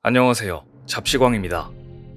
안녕하세요. 잡시광입니다.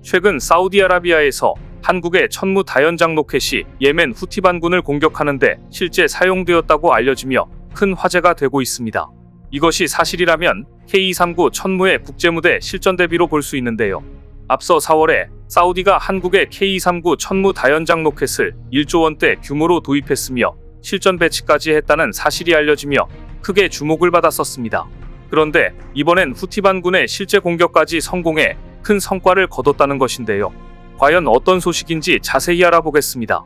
최근 사우디아라비아에서 한국의 천무 다연장 로켓이 예멘 후티 반군을 공격하는데 실제 사용되었다고 알려지며 큰 화제가 되고 있습니다. 이것이 사실이라면 K239 천무의 국제무대 실전 대비로 볼 수 있는데요. 앞서 4월에 사우디가 한국의 K239 천무 다연장 로켓을 1조 원대 규모로 도입했으며 실전 배치까지 했다는 사실이 알려지며 크게 주목을 받았었습니다. 그런데 이번엔 후티 반군의 실제 공격까지 성공해 큰 성과를 거뒀다는 것인데요. 과연 어떤 소식인지 자세히 알아보겠습니다.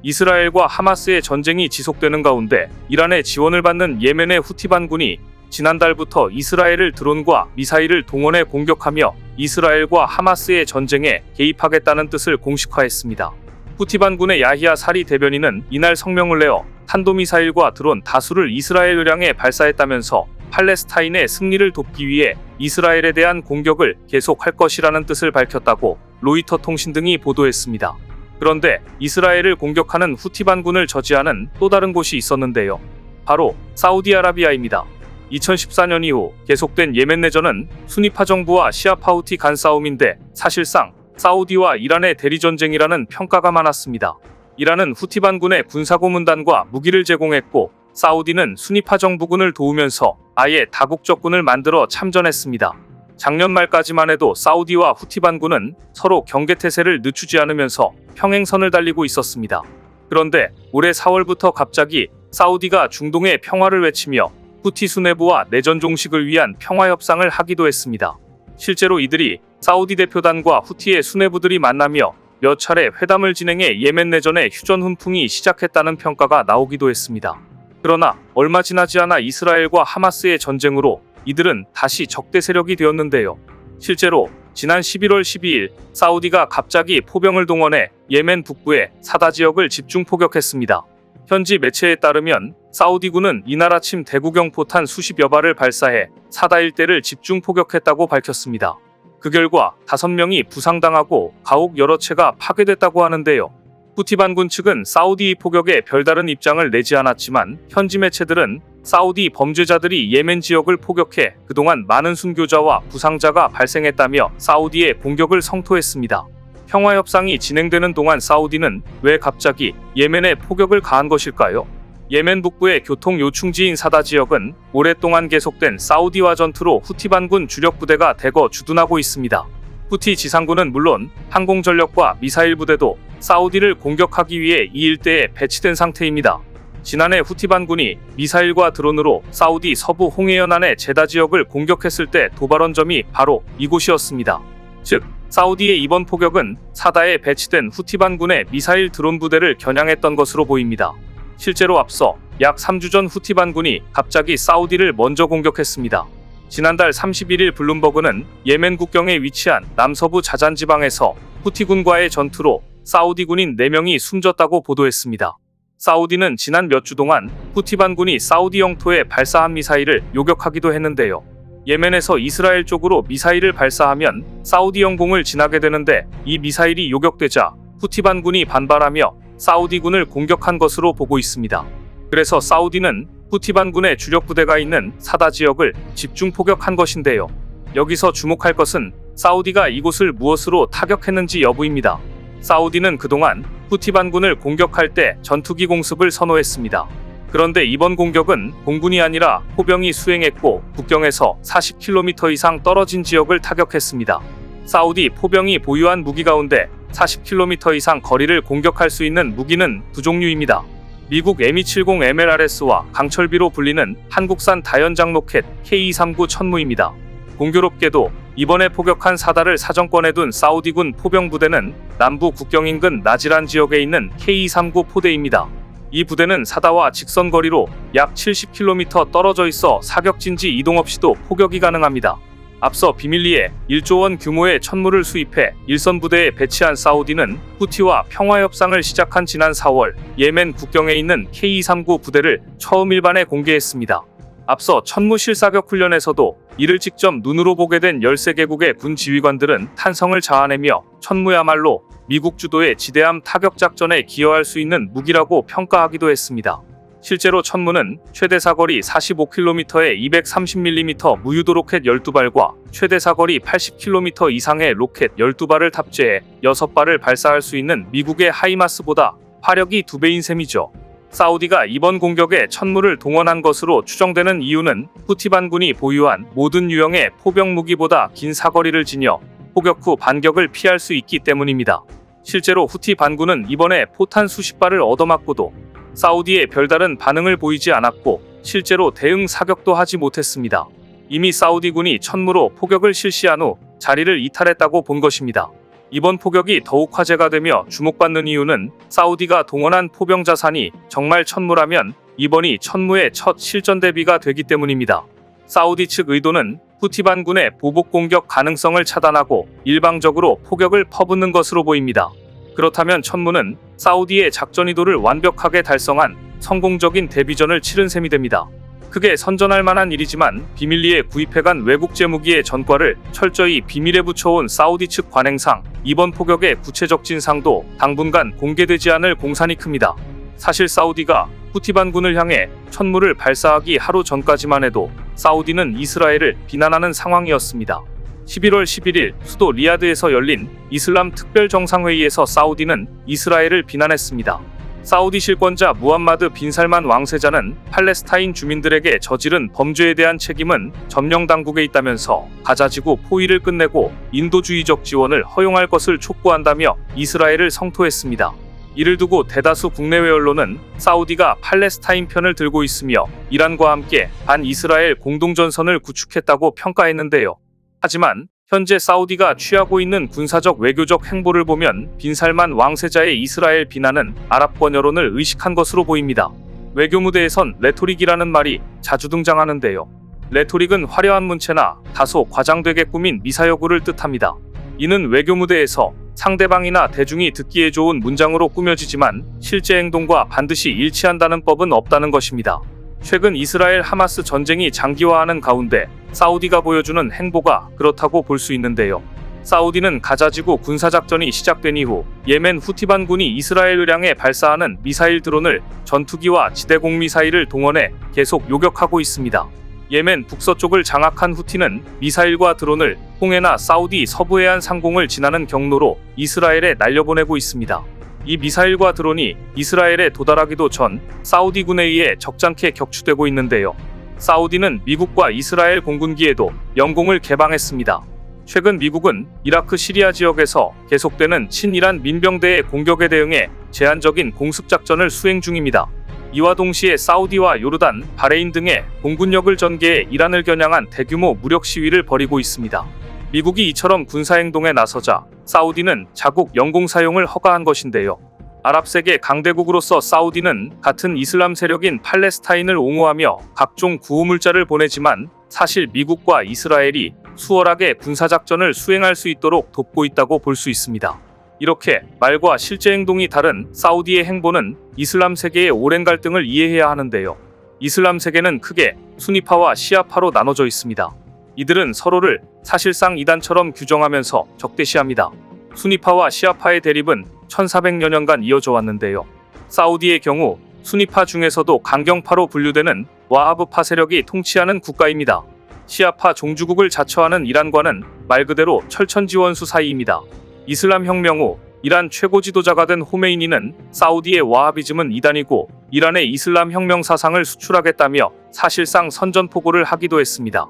이스라엘과 하마스의 전쟁이 지속되는 가운데 이란의 지원을 받는 예멘의 후티 반군이 지난달부터 이스라엘을 드론과 미사일을 동원해 공격하며 이스라엘과 하마스의 전쟁에 개입하겠다는 뜻을 공식화했습니다. 후티 반군의 야히야 사리 대변인은 이날 성명을 내어 탄도미사일과 드론 다수를 이스라엘을 향해 발사했다면서 팔레스타인의 승리를 돕기 위해 이스라엘에 대한 공격을 계속할 것이라는 뜻을 밝혔다고 로이터 통신 등이 보도했습니다. 그런데 이스라엘을 공격하는 후티 반군을 저지하는 또 다른 곳이 있었는데요. 바로 사우디아라비아입니다. 2014년 이후 계속된 예멘 내전은 수니파 정부와 시아파 후티 간 싸움인데 사실상 사우디와 이란의 대리전쟁이라는 평가가 많았습니다. 이란은 후티 반군의 군사고문단과 무기를 제공했고 사우디는 수니파 정부군을 도우면서 아예 다국적군을 만들어 참전했습니다. 작년 말까지만 해도 사우디와 후티 반군은 서로 경계태세를 늦추지 않으면서 평행선을 달리고 있었습니다. 그런데 올해 4월부터 갑자기 사우디가 중동의 평화를 외치며 후티 수뇌부와 내전 종식을 위한 평화협상을 하기도 했습니다. 실제로 이들이 사우디 대표단과 후티의 수뇌부들이 만나며 몇 차례 회담을 진행해 예멘 내전의 휴전 훈풍이 시작했다는 평가가 나오기도 했습니다. 그러나 얼마 지나지 않아 이스라엘과 하마스의 전쟁으로 이들은 다시 적대 세력이 되었는데요. 실제로 지난 11월 12일 사우디가 갑자기 포병을 동원해 예멘 북부의 사다 지역을 집중 포격했습니다. 현지 매체에 따르면 사우디군은 이날 아침 대구경 포탄 수십여 발을 발사해 사다 일대를 집중 포격했다고 밝혔습니다. 그 결과 5명이 부상당하고 가옥 여러 채가 파괴됐다고 하는데요. 후티 반군 측은 사우디 포격에 별다른 입장을 내지 않았지만 현지 매체들은 사우디 범죄자들이 예멘 지역을 포격해 그동안 많은 순교자와 부상자가 발생했다며 사우디의 공격을 성토했습니다. 평화협상이 진행되는 동안 사우디는 왜 갑자기 예멘에 포격을 가한 것일까요? 예멘 북부의 교통 요충지인 사다 지역은 오랫동안 계속된 사우디와 전투로 후티 반군 주력 부대가 대거 주둔하고 있습니다. 후티 지상군은 물론 항공전력과 미사일 부대도 사우디를 공격하기 위해 이 일대에 배치된 상태입니다. 지난해 후티 반군이 미사일과 드론으로 사우디 서부 홍해연안의 제다 지역을 공격했을 때 도발한 점이 바로 이곳이었습니다. 즉, 사우디의 이번 포격은 사다에 배치된 후티 반군의 미사일 드론 부대를 겨냥했던 것으로 보입니다. 실제로 앞서 약 3주 전 후티 반군이 갑자기 사우디를 먼저 공격했습니다. 지난달 31일 블룸버그는 예멘 국경에 위치한 남서부 자잔 지방에서 후티군과의 전투로 사우디 군인 4명이 숨졌다고 보도했습니다. 사우디는 지난 몇 주 동안 후티 반군이 사우디 영토에 발사한 미사일을 요격하기도 했는데요. 예멘에서 이스라엘 쪽으로 미사일을 발사하면 사우디 영공을 지나게 되는데 이 미사일이 요격되자 후티 반군이 반발하며 사우디군을 공격한 것으로 보고 있습니다. 그래서 사우디는 후티 반군의 주력 부대가 있는 사다 지역을 집중 포격한 것인데요. 여기서 주목할 것은 사우디가 이곳을 무엇으로 타격했는지 여부입니다. 사우디는 그동안 후티 반군을 공격할 때 전투기 공습을 선호했습니다. 그런데 이번 공격은 공군이 아니라 포병이 수행했고 국경에서 40km 이상 떨어진 지역을 타격했습니다. 사우디 포병이 보유한 무기 가운데 40km 이상 거리를 공격할 수 있는 무기는 두 종류입니다. 미국 M270 MLRS와 강철비로 불리는 한국산 다연장 로켓 K239 천무입니다. 공교롭게도 이번에 포격한 사다를 사정권에 둔 사우디군 포병 부대는 남부 국경 인근 나지란 지역에 있는 K239 포대입니다. 이 부대는 사다와 직선 거리로 약 70km 떨어져 있어 사격진지 이동 없이도 포격이 가능합니다. 앞서 비밀리에 1조 원 규모의 천무를 수입해 일선 부대에 배치한 사우디는 후티와 평화협상을 시작한 지난 4월 예멘 국경에 있는 K239 부대를 처음 일반에 공개했습니다. 앞서 천무 실사격 훈련에서도 이를 직접 눈으로 보게 된 13개국의 군 지휘관들은 탄성을 자아내며 천무야말로 미국 주도의 지대함 타격 작전에 기여할 수 있는 무기라고 평가하기도 했습니다. 실제로 천무는 최대 사거리 45km에 230mm 무유도 로켓 12발과 최대 사거리 80km 이상의 로켓 12발을 탑재해 6발을 발사할 수 있는 미국의 하이마스보다 화력이 2배인 셈이죠. 사우디가 이번 공격에 천무를 동원한 것으로 추정되는 이유는 후티 반군이 보유한 모든 유형의 포병 무기보다 긴 사거리를 지녀 포격 후 반격을 피할 수 있기 때문입니다. 실제로 후티 반군은 이번에 포탄 수십 발을 얻어맞고도 사우디의 별다른 반응을 보이지 않았고 실제로 대응 사격도 하지 못했습니다. 이미 사우디군이 천무로 포격을 실시한 후 자리를 이탈했다고 본 것입니다. 이번 포격이 더욱 화제가 되며 주목받는 이유는 사우디가 동원한 포병 자산이 정말 천무라면 이번이 천무의 첫 실전 대비가 되기 때문입니다. 사우디 측 의도는 후티 반군의 보복 공격 가능성을 차단하고 일방적으로 포격을 퍼붓는 것으로 보입니다. 그렇다면 천무는 사우디의 작전 의도를 완벽하게 달성한 성공적인 데뷔전을 치른 셈이 됩니다. 크게 선전할 만한 일이지만 비밀리에 구입해간 외국제 무기의 전과를 철저히 비밀에 붙여온 사우디 측 관행상 이번 포격의 구체적 진상도 당분간 공개되지 않을 공산이 큽니다. 사실 사우디가 후티 반군을 향해 천무를 발사하기 하루 전까지만 해도 사우디는 이스라엘을 비난하는 상황이었습니다. 11월 11일 수도 리야드에서 열린 이슬람 특별정상회의에서 사우디는 이스라엘을 비난했습니다. 사우디 실권자 무함마드 빈 살만 왕세자는 팔레스타인 주민들에게 저지른 범죄에 대한 책임은 점령 당국에 있다면서 가자지구 포위를 끝내고 인도주의적 지원을 허용할 것을 촉구한다며 이스라엘을 성토했습니다. 이를 두고 대다수 국내외 언론은 사우디가 팔레스타인 편을 들고 있으며 이란과 함께 반이스라엘 공동전선을 구축했다고 평가했는데요. 하지만 현재 사우디가 취하고 있는 군사적 외교적 행보를 보면 빈 살만 왕세자의 이스라엘 비난은 아랍권 여론을 의식한 것으로 보입니다. 외교 무대에선 레토릭이라는 말이 자주 등장하는데요. 레토릭은 화려한 문체나 다소 과장되게 꾸민 미사여구를 뜻합니다. 이는 외교 무대에서 상대방이나 대중이 듣기에 좋은 문장으로 꾸며지지만 실제 행동과 반드시 일치한다는 법은 없다는 것입니다. 최근 이스라엘 하마스 전쟁이 장기화하는 가운데 사우디가 보여주는 행보가 그렇다고 볼 수 있는데요. 사우디는 가자지구 군사작전이 시작된 이후 예멘 후티 반군이 이스라엘을 향해 발사하는 미사일 드론을 전투기와 지대공 미사일을 동원해 계속 요격하고 있습니다. 예멘 북서쪽을 장악한 후티는 미사일과 드론을 홍해나 사우디 서부해안 상공을 지나는 경로로 이스라엘에 날려보내고 있습니다. 이 미사일과 드론이 이스라엘에 도달하기도 전 사우디군에 의해 적잖게 격추되고 있는데요. 사우디는 미국과 이스라엘 공군기에도 영공을 개방했습니다. 최근 미국은 이라크 시리아 지역에서 계속되는 친이란 민병대의 공격에 대응해 제한적인 공습작전을 수행 중입니다. 이와 동시에 사우디와 요르단, 바레인 등의 공군력을 전개해 이란을 겨냥한 대규모 무력 시위를 벌이고 있습니다. 미국이 이처럼 군사행동에 나서자 사우디는 자국 영공 사용을 허가한 것인데요. 아랍세계 강대국으로서 사우디는 같은 이슬람 세력인 팔레스타인을 옹호하며 각종 구호물자를 보내지만 사실 미국과 이스라엘이 수월하게 군사작전을 수행할 수 있도록 돕고 있다고 볼 수 있습니다. 이렇게 말과 실제 행동이 다른 사우디의 행보는 이슬람 세계의 오랜 갈등을 이해해야 하는데요. 이슬람 세계는 크게 수니파와 시아파로 나눠져 있습니다. 이들은 서로를 사실상 이단처럼 규정하면서 적대시합니다. 수니파와 시아파의 대립은 1400여 년간 이어져 왔는데요. 사우디의 경우 수니파 중에서도 강경파로 분류되는 와하브파 세력이 통치하는 국가입니다. 시아파 종주국을 자처하는 이란과는 말 그대로 철천지원수 사이입니다. 이슬람 혁명 후 이란 최고 지도자가 된 호메이니는 사우디의 와하비즘은 이단이고 이란의 이슬람 혁명 사상을 수출하겠다며 사실상 선전포고를 하기도 했습니다.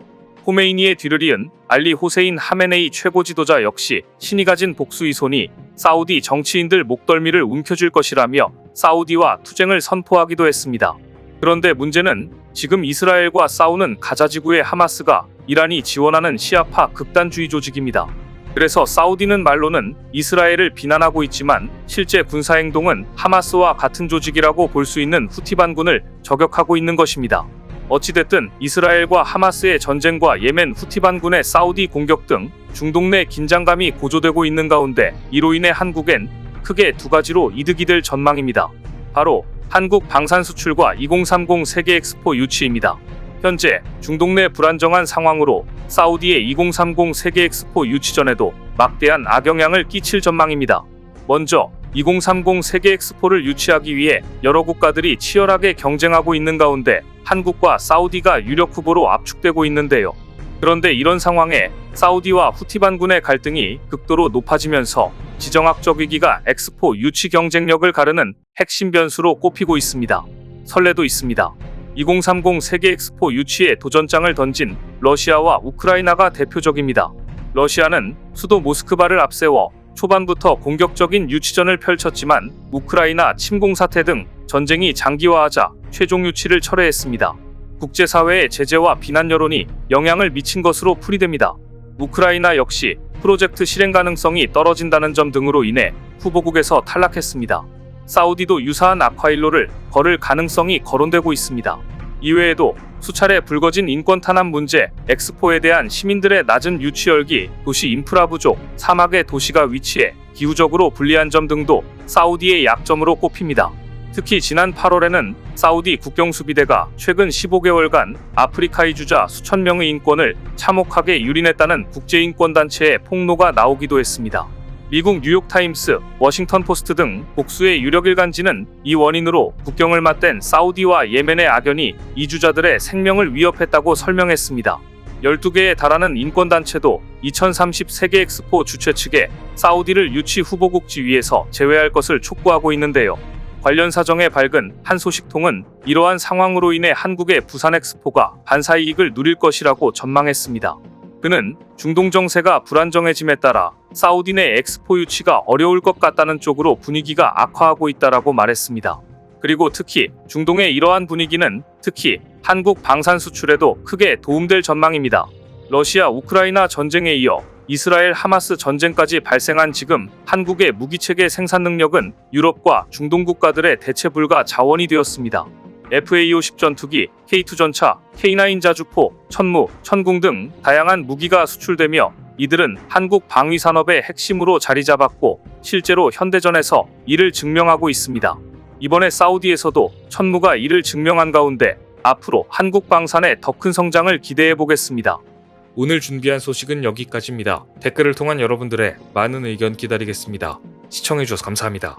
호메이니의 뒤를 이은 알리 호세인 하메네이 최고 지도자 역시 신이 가진 복수의 손이 사우디 정치인들 목덜미를 움켜쥘 것이라며 사우디와 투쟁을 선포하기도 했습니다. 그런데 문제는 지금 이스라엘과 싸우는 가자지구의 하마스가 이란이 지원하는 시아파 극단주의 조직입니다. 그래서 사우디는 말로는 이스라엘을 비난하고 있지만 실제 군사행동은 하마스와 같은 조직이라고 볼 수 있는 후티 반군을 저격하고 있는 것입니다. 어찌됐든 이스라엘과 하마스의 전쟁과 예멘 후티 반군의 사우디 공격 등 중동 내 긴장감이 고조되고 있는 가운데 이로 인해 한국엔 크게 두 가지로 이득이 될 전망입니다. 바로 한국 방산 수출과 2030 세계 엑스포 유치입니다. 현재 중동 내 불안정한 상황으로 사우디의 2030 세계 엑스포 유치 전에도 막대한 악영향을 끼칠 전망입니다. 먼저 2030 세계 엑스포를 유치하기 위해 여러 국가들이 치열하게 경쟁하고 있는 가운데 한국과 사우디가 유력 후보로 압축되고 있는데요. 그런데 이런 상황에 사우디와 후티 반군의 갈등이 극도로 높아지면서 지정학적 위기가 엑스포 유치 경쟁력을 가르는 핵심 변수로 꼽히고 있습니다. 설레도 있습니다. 2030 세계 엑스포 유치에 도전장을 던진 러시아와 우크라이나가 대표적입니다. 러시아는 수도 모스크바를 앞세워 초반부터 공격적인 유치전을 펼쳤지만 우크라이나 침공 사태 등 전쟁이 장기화하자 최종 유치를 철회했습니다. 국제사회의 제재와 비난 여론이 영향을 미친 것으로 풀이됩니다. 우크라이나 역시 프로젝트 실행 가능성이 떨어진다는 점 등으로 인해 후보국에서 탈락했습니다. 사우디도 유사한 악화일로를 걸을 가능성이 거론되고 있습니다. 이외에도 수차례 불거진 인권 탄압 문제, 엑스포에 대한 시민들의 낮은 유치 열기, 도시 인프라 부족, 사막의 도시가 위치해 기후적으로 불리한 점 등도 사우디의 약점으로 꼽힙니다. 특히 지난 8월에는 사우디 국경수비대가 최근 15개월간 아프리카의 주자 수천 명의 인권을 참혹하게 유린했다는 국제인권단체의 폭로가 나오기도 했습니다. 미국 뉴욕타임스, 워싱턴포스트 등 복수의 유력 일간지는 이 원인으로 국경을 맞댄 사우디와 예멘의 악연이 이주자들의 생명을 위협했다고 설명했습니다. 12개에 달하는 인권단체도 2030 세계 엑스포 주최 측에 사우디를 유치 후보국 지위에서 제외할 것을 촉구하고 있는데요. 관련 사정에 밝은 한 소식통은 이러한 상황으로 인해 한국의 부산 엑스포가 반사이익을 누릴 것이라고 전망했습니다. 그는 중동 정세가 불안정해짐에 따라 사우디 내 엑스포 유치가 어려울 것 같다는 쪽으로 분위기가 악화하고 있다라고 말했습니다. 그리고 특히 중동의 이러한 분위기는 특히 한국 방산 수출에도 크게 도움될 전망입니다. 러시아 우크라이나 전쟁에 이어 이스라엘 하마스 전쟁까지 발생한 지금 한국의 무기체계 생산 능력은 유럽과 중동 국가들의 대체 불가 자원이 되었습니다. FA-50 전투기, K2 전차, K9 자주포, 천무, 천궁 등 다양한 무기가 수출되며 이들은 한국 방위 산업의 핵심으로 자리 잡았고 실제로 현대전에서 이를 증명하고 있습니다. 이번에 사우디에서도 천무가 이를 증명한 가운데 앞으로 한국 방산의 더 큰 성장을 기대해 보겠습니다. 오늘 준비한 소식은 여기까지입니다. 댓글을 통한 여러분들의 많은 의견 기다리겠습니다. 시청해주셔서 감사합니다.